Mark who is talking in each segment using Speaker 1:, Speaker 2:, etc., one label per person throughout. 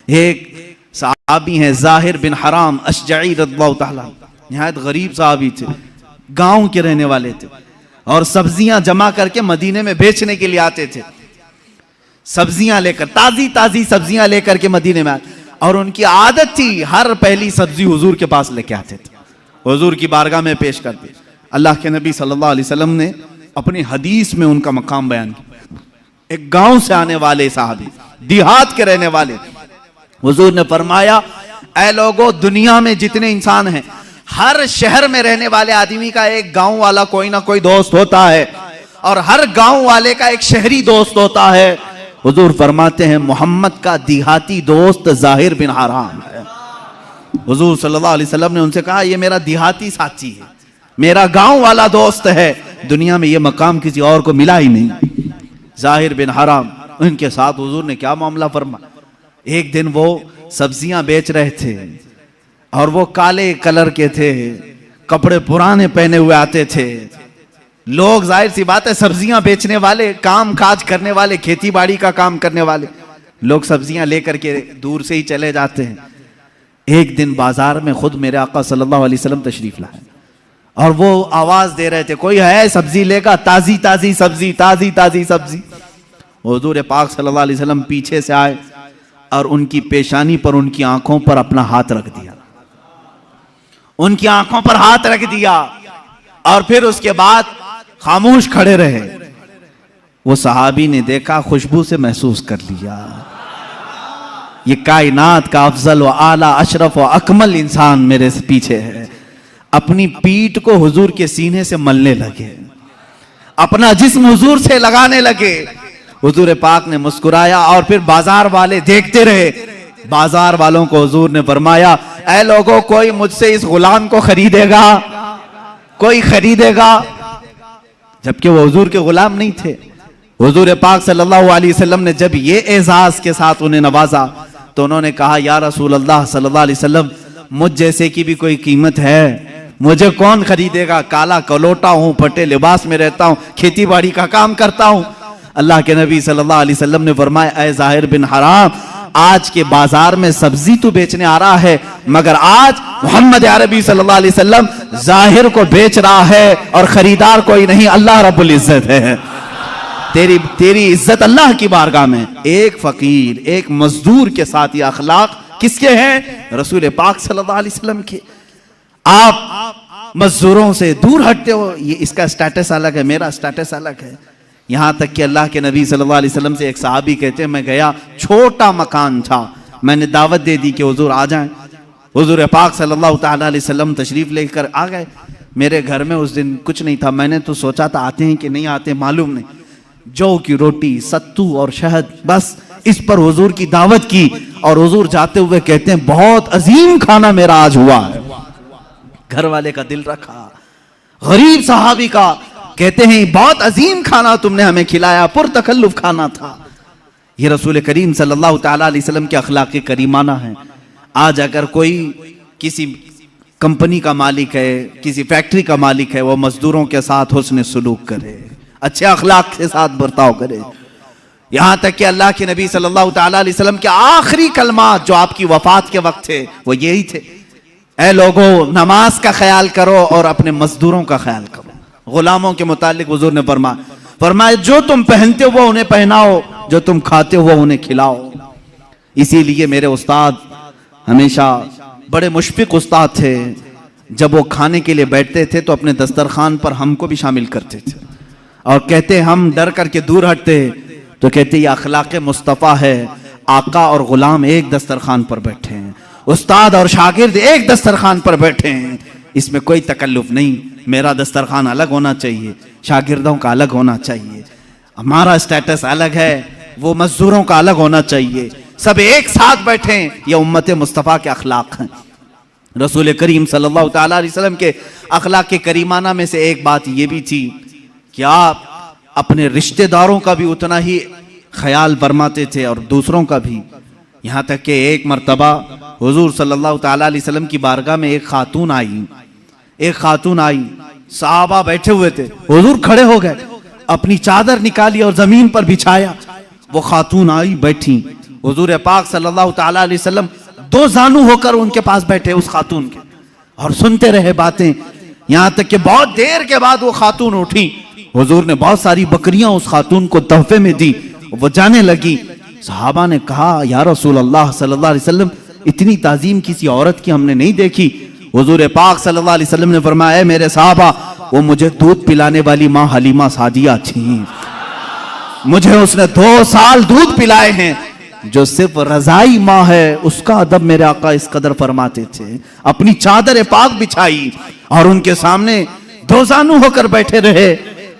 Speaker 1: एक सहाबी हैं ज़ाहिर बिन हराम अशजई रज़ियल्लाहु ताला, निहायत गरीब सहाबी थे, गांव के रहने वाले थे और सब्जियां जमा करके मदीने में बेचने के लिए आते थे। सब्जियां लेकर, ताजी ताजी सब्जियां लेकर के मदीने में आते, और उनकी आदत थी हर पहली सब्जी हुजूर के पास लेके आते थे, हुजूर की बारगाह में पेश करते। अल्लाह के नबी सल्लल्लाहु अलैहि वसल्लम ने अपनी हदीस में उनका मकाम बयान किया। एक गांव से आने वाले साहबी, देहात के रहने वाले, हुजूर ने फरमाया, ऐ लोगों, दुनिया में जितने इंसान हैं, हर शहर में रहने वाले आदमी का एक गांव वाला कोई ना कोई दोस्त होता है और हर गांव वाले का एक शहरी दोस्त होता है। हुजूर फरमाते हैं मोहम्मद का देहाती दोस्त ज़ाहिर बिन हराम है। हुजूर सल्लल्लाहु अलैहि वसल्लम ने उनसे कहा, ये मेरा देहाती साथी है, मेरा गांव वाला दोस्त है, दुनिया में ये मकाम किसी और को मिला ही नहीं। ज़ाहिर बिन हराम, उनके साथ हुजूर ने क्या मामला फरमाया। एक दिन वो सब्जियां बेच रहे थे और वो काले कलर के थे, कपड़े पुराने पहने हुए आते थे। लोग, जाहिर सी बात है, सब्जियां बेचने वाले, काम काज करने वाले, खेती बाड़ी का काम करने वाले लोग सब्जियां लेकर के दूर से ही चले जाते हैं। एक दिन बाजार में खुद मेरे आका सल्लल्लाहु अलैहि वसल्लम तशरीफ लाए और वो आवाज दे रहे थे, कोई है सब्जी लेगा, ताजी ताजी सब्जी, ताजी ताजी सब्जी। हुजूर पाक सल्लल्लाहु अलैहि वसल्लम पीछे से आए और उनकी पेशानी पर, उनकी आंखों पर अपना हाथ रख दिया, उनकी आंखों पर हाथ रख दिया और फिर उसके बाद खामोश खड़े रहे। वो सहाबी ने देखा, खुशबू से महसूस कर लिया, ये कायनात का अफजल व आला अशरफ व अकमल इंसान मेरे पीछे है। अपनी पीठ को हुजूर के सीने से मलने लगे, अपना जिस्म हुजूर से लगाने लगे। हुजूर पाक ने मुस्कुराया और फिर बाजार वाले देखते रहे। बाजार वालों को हुजूर ने फरमाया, ऐ लोगों, कोई मुझसे इस गुलाम को खरीदेगा, कोई खरीदेगा? जबकि वो हुजूर के गुलाम नहीं थे। हुजूर पाक सल्लल्लाहु अलैहि वसल्लम ने जब ये एजाज के साथ उन्हें नवाजा तो उन्होंने कहा, या रसूल अल्लाह सल्लल्लाहु अलैहि वसल्लम, मुझ जैसे की भी कोई कीमत है, मुझे कौन खरीदेगा? काला कलोटा हूं, फटे लिबास में रहता हूं, खेती बाड़ी का काम करता हूं। अल्लाह के नबी सल्लल्लाहु अलैहि वसल्लम ने फरमाया, ऐ ज़ाहिर बिन हराम, आज के बाजार में सब्जी तो बेचने आ रहा है, मगर आज मोहम्मद अरबी सल्लल्लाहु अलैहि वसल्लम ज़ाहिर को बेच रहा है और खरीदार कोई नहीं, अल्लाह रब्बुल इज्जत है। तेरी इज्जत अल्लाह की बारगाह में। एक फकीर, एक मजदूर के साथ ये अखलाक किसके हैं? रसूल पाक सल्लल्लाहु अलैहि वसल्लम के। आप मजदूरों से दूर हटते हो, ये इसका स्टेटस अलग है, मेरा स्टेटस अलग है। यहां तक कि अल्लाह के नबी सल्लल्लाहु अलैहि वसल्लम से एक सहाबी कहते हैं, मैं गया, छोटा मकान था, मैंने दावत दे दी कि हुजूर आ जाएं। हुजूर पाक सल्लल्लाहु ताला अलैहि वसल्लम तशरीफ लेकर आ गए। मेरे घर में उस दिन कुछ नहीं था, मैंने तो सोचा था आते हैं कि नहीं आते मालूम नहीं। जौ की रोटी, सत्तू और शहद, बस इस पर हुजूर की दावत की और हुजूर जाते हुए कहते हैं, बहुत अजीम खाना मेरा आज हुआ है। घर वाले का दिल रखा, गरीब सहाबी का, कहते हैं बहुत अजीम खाना तुमने हमें खिलाया, पुरतकल्लुफ खाना था। ये रसूल करीम सल्लल्लाहु ताला अलैहि वसल्लम के अखलाक करीमाना है। आज अगर कोई किसी कंपनी का मालिक है, किसी फैक्ट्री का मालिक है, वो मजदूरों के साथ हुस्न सुलूक करे, अच्छे अखलाक के साथ बर्ताव करे। यहां तक कि अल्लाह के नबी सल्लल्लाहु ताला अलैहि वसल्लम के आखिरी कलमात जो आपकी वफात के वक्त थे वो यही थे, ऐ लोगों, नमाज का ख्याल करो और अपने मजदूरों का ख्याल करो। गुलामों के मुतालिक हुजूर ने फरमाया, जो तुम पहनते हो वो उन्हें पहनाओ, जो तुम खाते हो वो उन्हें खिलाओ। इसीलिए मेरे उस्ताद हमेशा बड़े मुशफिक उस्ताद थे। जब वो खाने के लिए बैठते थे तो अपने दस्तरखान पर हमको भी शामिल करते थे और कहते, हम डर करके दूर हटते तो कहते, ये अखलाक मुस्तफ़ा है, आका और गुलाम एक दस्तरखान पर बैठे हैं, उस्ताद और शागिर्द एक दस्तरखान पर बैठे हैं, इसमें कोई तकल्लुफ नहीं। मेरा दस्तरखान अलग होना चाहिए, शागिर्दों का अलग होना चाहिए, हमारा स्टेटस अलग है, वो मजदूरों का अलग होना चाहिए, सब एक साथ बैठे। ये उम्मत मुस्तफ़ा के अखलाक हैं। रसूल करीम सल्लल्लाहु ताला अलैहि वसल्लम के अखलाक के करीमाना में से एक बात ये भी थी कि आप अपने रिश्तेदारों का भी उतना ही ख्याल फरमाते थे और दूसरों का भी। यहाँ तक कि एक मर्तबा हुजूर सल्लल्लाहु ताला अलैहि वसल्लम की बारगाह में एक खातून आई, सहाबा बैठे हुए थे, हुजूर खड़े हो गए, अपनी चादर निकाली और जमीन पर बिछाया। वो खातून आई, बैठी, हुजूर पाक सल्लल्लाहु ताला अलैहि वसल्लम दो जानू होकर उनके पास बैठे उस खातून के, और सुनते रहे बातें, यहां तक कि बहुत देर के बाद वो खातून उठी। हुजूर ने बहुत सारी बकरियां उस खातून को तोहफे में दी, वो जाने लगी। सहाबा ने कहा, या रसूल अल्लाह सल्लल्लाहु अलैहि वसल्लम, इतनी ताजीम किसी औरत की हमने नहीं देखी। हुजूर पाक सल्लल्लाहु अलैहि वसल्लम ने फरमाया, मेरे साहबा, वो मुझे दूध पिलाने वाली माँ हलीमा सादिया थी। मुझे उसने 2 साल दूध पिलाए हैं। जो सिर्फ रजाई माँ है उसका अदब मेरे आका इस कदर फरमाते थे। अपनी चादर पाक बिछाई और उनके सामने दो जानू होकर बैठे रहे।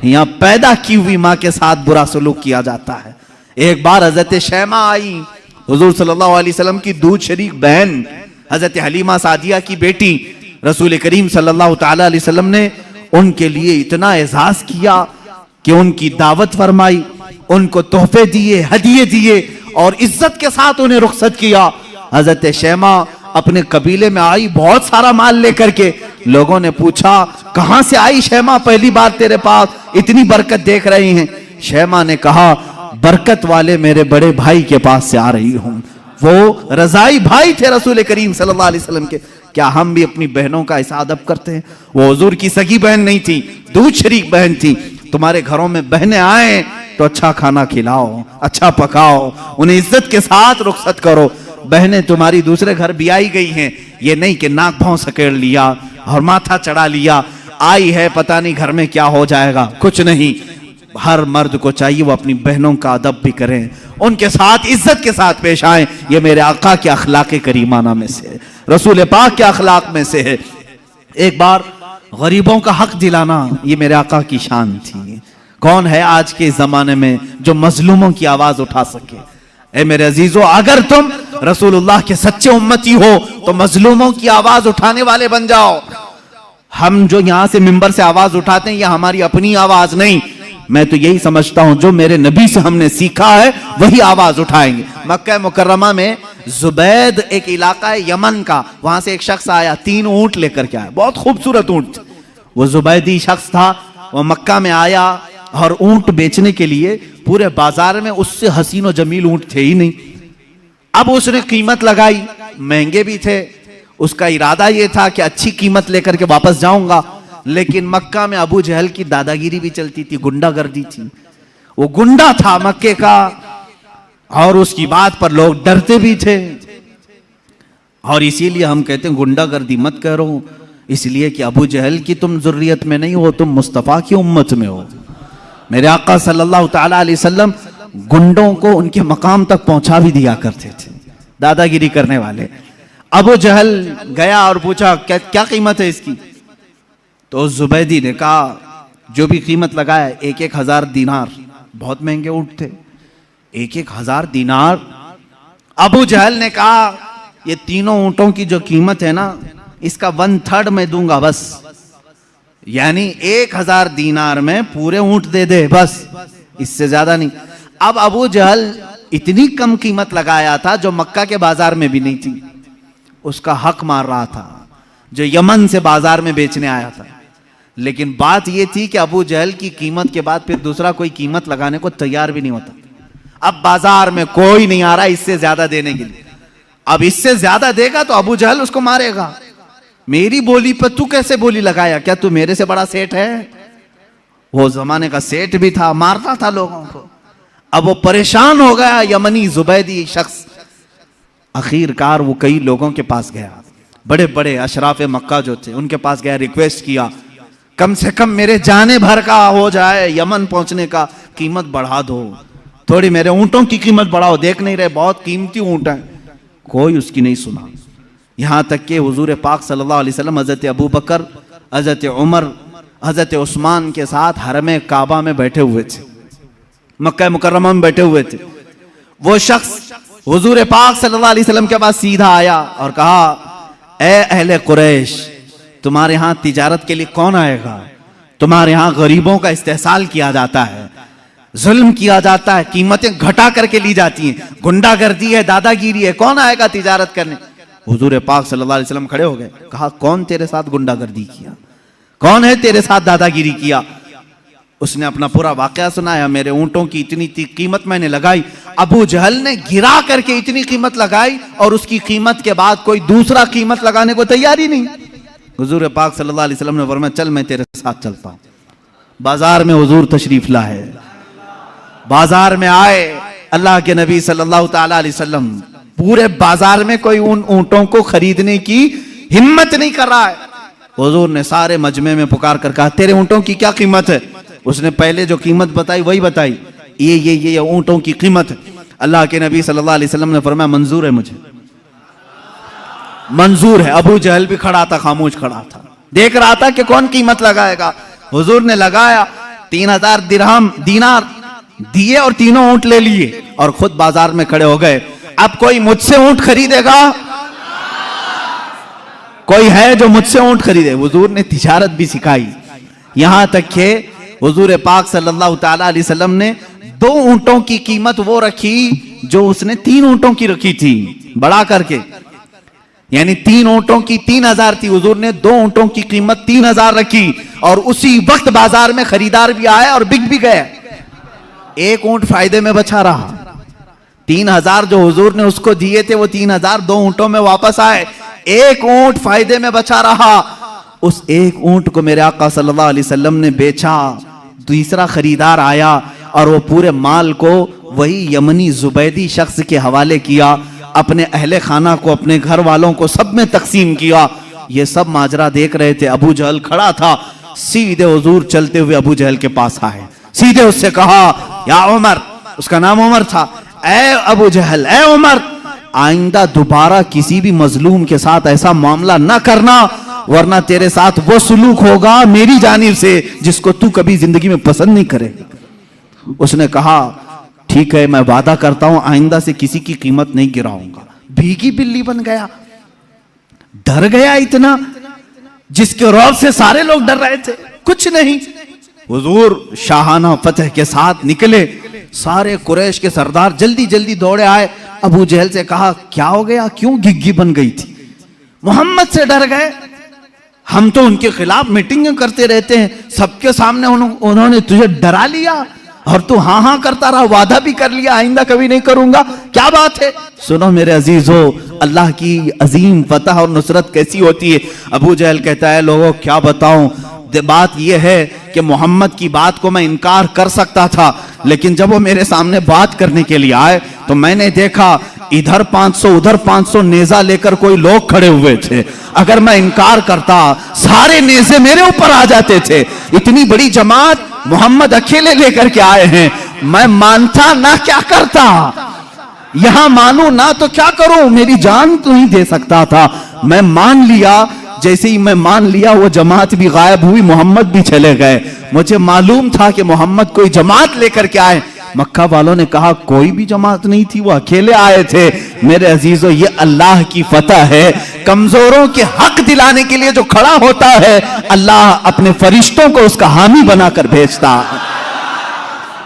Speaker 1: यहाँ पैदा की हुई माँ के साथ बुरा सलूक किया जाता है। एक बार हजरत शैमा आई, हुजूर सल्लल्लाहु अलैहि वसल्लम की दूध शरीक बहन, हजरत हलीमा सादिया की बेटी। रसूल करीम सल्लल्लाहु ताला अलैहि वसल्लम ने उनके लिए इतना एजाज किया कि उनकी दावत फरमाई, उनको तोहफे दिए, हदिये दिए और इज्जत के साथ उन्हें रुखसत किया। हजरत शैमा अपने कबीले में आई बहुत सारा माल लेकर के। लोगों ने पूछा, कहां से आई शैमा, पहली बार तेरे पास, इतनी बरकत देख रही हैं। शैमा ने कहा, बरकत वाले मेरे बड़े भाई के पास से आ रही हूं। वो रजाई भाई थे रसूल करीम सल्लल्लाहु अलैहि वसल्लम के। क्या हम भी अपनी बहनों का ऐसा अदब करते हैं? वो हुजूर की सगी बहन नहीं थी, दूध शरीक बहन थी। तुम्हारे घरों में बहनें आए तो अच्छा खाना खिलाओ, अच्छा पकाओ, उन्हें इज्जत के साथ रुखसत करो। बहनें तुम्हारी दूसरे घर भी आई गई हैं, ये नहीं कि नाक भाव सकेड़ लिया और माथा चढ़ा लिया, आई है पता नहीं घर में क्या हो जाएगा, कुछ नहीं। हर मर्द को चाहिए वो अपनी बहनों का अदब भी करें, उनके साथ इज्जत के साथ पेश आए। ये मेरे आका के अखलाक करीमाना में से है, रसूल पाक के अखलाक में से है। एक बार गरीबों का हक दिलाना ये मेरे आका की शान थी। कौन है आज के जमाने में जो मजलूमों की आवाज उठा सके? ए मेरे अजीजों, अगर तुम रसूलुल्लाह के सच्चे उम्मती हो तो मजलूमों की आवाज उठाने वाले बन जाओ। हम जो यहां से मिंबर से आवाज उठाते हैं, यह हमारी अपनी आवाज नहीं। मैं तो यही समझता हूं जो मेरे नबी से हमने सीखा है वही आवाज उठाएंगे। मक्का मुकर्रमा में जुबैद एक इलाका है यमन का, वहां से एक शख्स आया, 3 ऊंट लेकर के आया, बहुत खूबसूरत ऊंट। वो जुबैदी शख्स था, वो मक्का में आया और ऊंट बेचने के लिए पूरे बाजार में उससे हसीन और जमील ऊंट थे ही नहीं। अब उसने कीमत लगाई, महंगे भी थे। उसका इरादा यह था कि अच्छी कीमत लेकर के वापस जाऊंगा, लेकिन मक्का में अबू जहल की दादागिरी भी चलती थी, गुंडागर्दी थी। वो गुंडा था मक्के का और उसकी बात पर लोग डरते भी थे। और इसीलिए हम कहते हैं गुंडागर्दी मत करो, इसलिए कि अबू जहल की तुम जुर्रियत में नहीं हो, तुम मुस्तफा की उम्मत में हो। मेरे आका सल्लल्लाहु ताला अलैहि वसल्लम गुंडों को उनके मकाम तक पहुंचा भी दिया करते थे, दादागिरी करने वाले। अबू जहल गया और पूछा, क्या क्या कीमत है इसकी? तो जुबैदी ने कहा, जो भी कीमत लगाया 1,000 दीनार, बहुत महंगे ऊंट थे, 1,000 दीनार। अबू जहल ने कहा, ये तीनों ऊंटों की जो कीमत है ना, इसका 1/3 मैं दूंगा बस, यानी 1,000 दीनार में पूरे ऊंट दे दे बस, इससे ज्यादा नहीं। अब अबू जहल इतनी कम कीमत लगाया था जो मक्का के बाजार में भी नहीं थी, उसका हक मार रहा था, जो यमन से बाजार में बेचने आया था। लेकिन बात यह थी कि अबू जहल की कीमत के बाद फिर दूसरा कोई कीमत लगाने को तैयार भी नहीं होता। अब बाजार में कोई नहीं आ रहा इससे ज्यादा देने के लिए। अब इससे ज्यादा देगा तो अबू जहल उसको मारेगा। मेरी बोली पर तू कैसे बोली लगाया? क्या तू मेरे से बड़ा सेठ है? वो जमाने का सेठ भी था, मारता था लोगों को। अब वो परेशान हो गया, यमनी जुबैदी शख्स। आखिरकार वो कई लोगों के पास गया, बड़े बड़े अशराफ मक्का जो थे उनके पास गया, रिक्वेस्ट किया, कम से कम मेरे जाने भर का हो जाए, यमन पहुंचने का, कीमत बढ़ा दो, थोड़ी मेरे ऊंटों की कीमत बढ़ाओ, देख नहीं रहे बहुत कीमती ऊंट है। कोई उसकी नहीं सुना। यहां तक कि हुजूर पाक सल्लल्लाहु अलैहि वसल्लम हजरत अबू बकर, हजरत उमर, हजरत उस्मान के साथ हरम काबा में बैठे हुए थे, मक्का मुकर्रमा में बैठे हुए थे। वो शख्स हुजूर पाक सल्लल्लाहु अलैहि वसल्लम के पास सीधा आया और कहा, ए अहले कुरैश, तुम्हारे यहां तिजारत के लिए कौन आएगा? तुम्हारे यहां गरीबों का इस्तेहसाल किया जाता है, जुल्म किया जाता है, कीमतें घटा करके ली जाती हैं, गुंडागर्दी है, दादागिरी है, कौन आएगा तिजारत करने? हुजूर पाक सल्लल्लाहु अलैहि वसल्लम खड़े हो गए, कहा, कौन तेरे साथ गुंडागर्दी किया? कौन है तेरे साथ दादागिरी किया? उसने अपना पूरा वाकया सुनाया, मेरे ऊंटों की इतनी कीमत मैंने लगाई। अबू जहल ने गिरा करके इतनी कीमत लगाई और उसकी कीमत के बाद कोई दूसरा कीमत लगाने को तैयार ही नहीं। हुजूर पाक सल्लल्लाहु अलैहि वसल्लम ने फरमाया, चल मैं तेरे साथ चलता हूं। बाजार में हुजूर तशरीफ लाए, बाजार में आए अल्लाह के नबी सल्लल्लाहु ताला अलैहि वसल्लम। पूरे बाजार में कोई उन ऊंटों को खरीदने की हिम्मत नहीं कर रहा है। हुजूर ने सारे मजमे में पुकार कर कहा, तेरे ऊंटों की क्या कीमत है? उसने पहले जो कीमत बताई वही बताई, ये ऊंटों की कीमत है। अल्लाह के नबी सल्लल्लाहु अलैहि वसल्लम ने फरमाया, मंजूर है, मुझे मंजूर है। अबू जहल भी खड़ा था, खामोश खड़ा था, देख रहा था कि कौन कीमत लगाएगा। हुजूर ने लगाया, 3000 दिरहम दीनार दिए और तीनों ऊंट ले लिए और खुद बाजार में खड़े हो गए। अब कोई मुझसे ऊंट खरीदेगा? कोई है जो मुझसे ऊंट खरीदे? हुजूर ने तिजारत भी सिखाई, यहां तक कि हुजूर पाक सल्लल्लाहु ताला अलैहि वसल्लम ने 2 ऊंटों की कीमत वो रखी जो उसने 3 ऊंटों की रखी थी, बढ़ा करके। यानी 3 ऊंटों की 3000 थी, हुजूर ने 2 ऊंटों की कीमत 3000 रखी और उसी वक्त बाजार में खरीदार भी आए और बिक भी गए। एक ऊंट फायदे में बचा रहा। 3000 जो हुजूर ने उसको दिए थे वो 3000 2 ऊंटों में वापस आए। एक ऊंट फायदे में बचा रहा। उस एक ऊंट को मेरे आका सल्लल्लाहु अलैहि वसल्लम ने बेचा, दूसरा खरीदार आया और वो पूरे माल को वही यमनी जुबैदी शख्स के हवाले किया। अपने अहले खाना को, अपने घर वालों को सब में तकसीम किया। ये सब माजरा देख रहे थे। अबू जहल खड़ा था, सीधे हुजूर चलते हुए अबू जहल के पास आए, सीधे उससे कहा, या उमर, उसका नाम उमर था, ए अबू जहल, ए उमर, आइंदा दोबारा किसी भी मजलूम के साथ ऐसा मामला ना करना, वरना तेरे साथ वो सुलूक होगा मेरी जानिब से जिसको तू कभी जिंदगी में पसंद नहीं करेगा। उसने कहा, ठीक है, मैं वादा करता हूं आइंदा से किसी की कीमत नहीं गिराऊंगा। भीगी बिल्ली बन गया, डर गया इतना, जिसके रौब से सारे लोग डर रहे थे, कुछ नहीं। हुजूर शाहाना फतह के साथ निकले। सारे कुरैश के सरदार जल्दी जल्दी दौड़े आए। अबू जहल से कहा, क्या हो गया, क्यों घिग्गी बन गई थी? मोहम्मद से डर गए? हम तो उनके खिलाफ मीटिंग करते रहते हैं, सबके सामने उन्होंने तुझे डरा लिया और तू हाँ हाँ करता रहा, वादा भी कर लिया आइंदा कभी नहीं करूंगा, क्या बात है? सुनो मेरे अजीजों, अल्लाह की अजीम फतह और नुसरत कैसी होती है। अबू जहल कहता है, लोगों क्या बताऊं, बात यह है कि मोहम्मद की बात को मैं इनकार कर सकता था, लेकिन जब वो मेरे सामने बात करने के लिए आए तो मैंने देखा इधर 500 उधर 500 नेजा लेकर कोई लोग खड़े हुए थे। अगर मैं इनकार करता सारे नेजे मेरे ऊपर आ जाते थे। इतनी बड़ी जमात मोहम्मद अकेले लेकर के आए हैं, मैं मानता ना क्या करता, यहां मानू ना तो क्या करूं, मेरी जान तो नहीं दे सकता था। मैं मान लिया, जैसे ही मैं मान लिया वो जमात भी गायब हुई, मोहम्मद भी चले गए। मुझे मालूम था कि मोहम्मद कोई जमात लेकर के आए। मक्का वालों ने कहा, कोई भी जमात नहीं थी, वो अकेले आए थे। मेरे अजीजों, ये अल्लाह की फतह है। कमजोरों के हक दिलाने के लिए जो खड़ा होता है, अल्लाह अपने फरिश्तों को उसका हामी बनाकर भेजता है।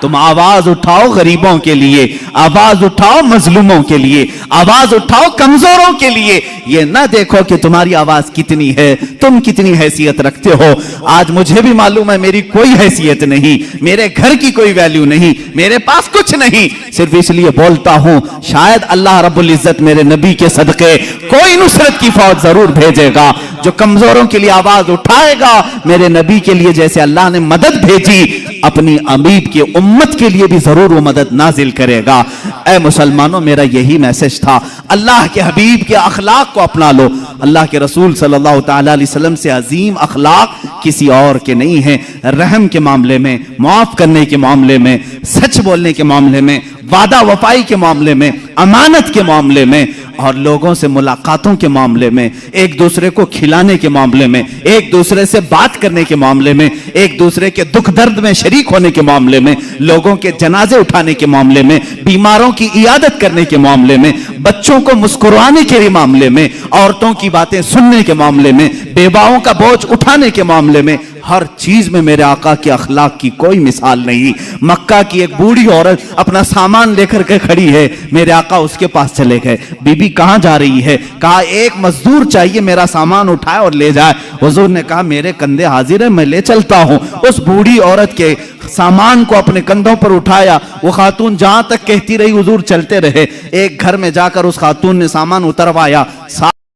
Speaker 1: तुम आवाज उठाओ गरीबों के लिए, आवाज उठाओ मजलूमों के लिए, आवाज उठाओ कमजोरों के लिए। ये ना देखो कि तुम्हारी आवाज कितनी है, तुम कितनी हैसियत रखते हो। आज मुझे भी मालूम है मेरी कोई हैसियत नहीं, मेरे घर की कोई वैल्यू नहीं, मेरे पास कुछ नहीं, सिर्फ इसलिए बोलता हूं शायद अल्लाह रब्बुल इज्जत मेरे नबी के सदके कोई नुसरत की फौज जरूर भेजेगा जो कमजोरों के लिए आवाज उठाएगा। मेरे नबी के लिए जैसे अल्लाह ने मदद भेजी, अपनी अमीब की उम्मत के लिए भी जरूर वो मदद नाजिल करेगा। ऐ मुसलमानों, मेरा यही मैसेज था। अल्लाह के हबीब के अखलाक को अपना लो। अल्लाह के रसूल सल्लल्लाहु ताला अलैहि वसल्लम से अजीम अखलाक किसी और के नहीं है। रहम के मामले में, माफ करने के मामले में, सच बोलने के मामले में, वादा वफाई के मामले में, अमानत के मामले में और लोगों से मुलाकातों के मामले में, एक दूसरे को खिलाने के मामले में, एक दूसरे से बात करने के मामले में, एक दूसरे के दुख दर्द में शरीक होने के मामले में, लोगों के जनाजे उठाने के मामले में, बीमारों की इयादत करने के मामले में, बच्चों को मुस्कुराने के मामले में, औरतों की बातें सुनने के मामले में, बेवाओं का बोझ उठाने के मामले में, हर चीज में मेरे आका के अखलाक की कोई मिसाल नहीं। मक्का की एक बूढ़ी औरत अपना सामान लेकर के खड़ी है, मेरे आका उसके पास चले गए। बीबी कहां जा रही है? कहा एक मजदूर चाहिए, मेरा सामान उठाए और ले जाए। हुजूर ने कहा मेरे कंधे हाजिर है, मैं ले चलता हूं। उस बूढ़ी औरत के सामान को अपने कंधों पर उठाया। वो खातून जहां तक कहती रही हुजूर चलते रहे। एक घर में जाकर उस खातून ने सामान उतरवाया।